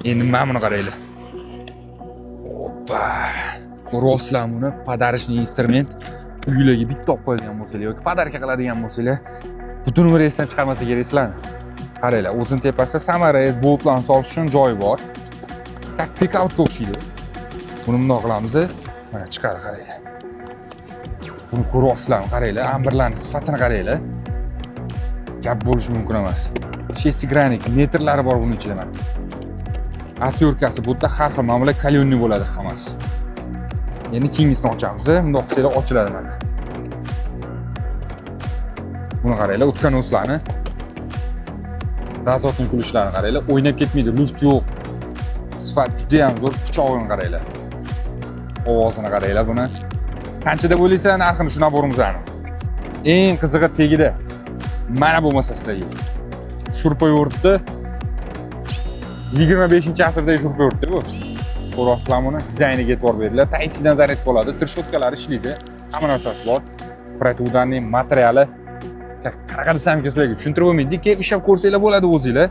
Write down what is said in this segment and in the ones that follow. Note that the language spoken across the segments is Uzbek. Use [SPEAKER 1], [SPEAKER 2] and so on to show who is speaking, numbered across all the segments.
[SPEAKER 1] Endi mana buni qaranglar. Oppa. Ko'ryapsizlar buni, podarishni instrument. Uylarga bitta olib qo'yadigan bo'lsanglar yoki podarka qiladigan bo'lsanglar, butun umr esdan chiqarmasa keraksizlarni. Qaranglar, o'zini tepasida samarayz boltlarni solish uchun joyi bor. Tak pick-outga o'xshaydi. Buni bundoq qilamiz. Mana chiqarib qaranglar. Buni ko'ryapsizlarmi? Qaranglar, amberlarning sifatini qaranglar. Gap bo'lishi mumkin emas. Chessi granik metrlari bor buning ichida mana. Atyorkasi bu yerda har xil mana bular kalyonni bo'ladi hammasi. Endi keyingisini ochamiz. Bundoq qilsanglar ochiladi mana. Buni qaranglar, o'tgan o'slarni. Razotning kulishlarini qaranglar, o'ynab ketmaydi, luft yo'q. Sifat juda ham zo'r, pichoqini qaranglar. Ovozini qaranglar buni. Qanchada bo'laysa narxini shuna borimizni. Eng qizig'i tegida. Mana bo'lmasa sizlarga. Shurpa yo'rtdi. 25-asrdagi shurpa yo'rtdi bu. Ko'ryapsizlarmi buni? Dizayniga e'tibor beringlar. Type-C dan zaryad qoladi, tirshotkalari ishlaydi. Hamma narsasi bor. Protudanning materiali qanaqa desam sizlarga tushuntirib bo'lmaydi. Kelib ishlab ko'rsanglar bo'ladi o'zingizlar.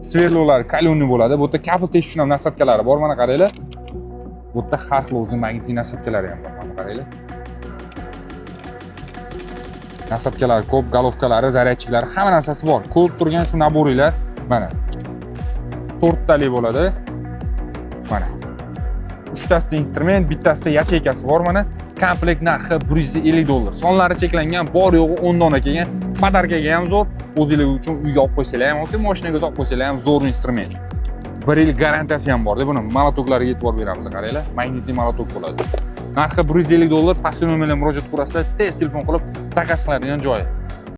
[SPEAKER 1] Sverlolar, kalyonni bo'ladi. Bu yerda kafel tekish uchun ham nasatkalari bor, mana qaranglar. Bu yerda har xil o'zi magnitli nasatkalari ham bor, mana qaranglar. Nasatkalari ko'p, golovkalari, zaryadchiklari, hamma narsasi bor. Ko'rib turgan shu naboringlar mana 4 tali bo'ladi. Mana. 3 tasida instrument, bittasida yacheykasi bor mana. Komplekt narxi $150. Sonlari cheklangan, bor yo'g'i 10 dona kelgan. Podarkaga ham zo'r, o'zinglar uchun uyga olib qo'ysanglar ham yoki mashinaga olib qo'ysanglar ham zo'r instrument. 1 yil garantiyasi ham bor-da, buni molotoklariga e'tibor beramiz, qaranglar. Magnitli molotok bo'ladi. Narxi $150. Pastki nomerga murojaat qilasizlar, tez telefon qilib zakaz qiladigan joyi.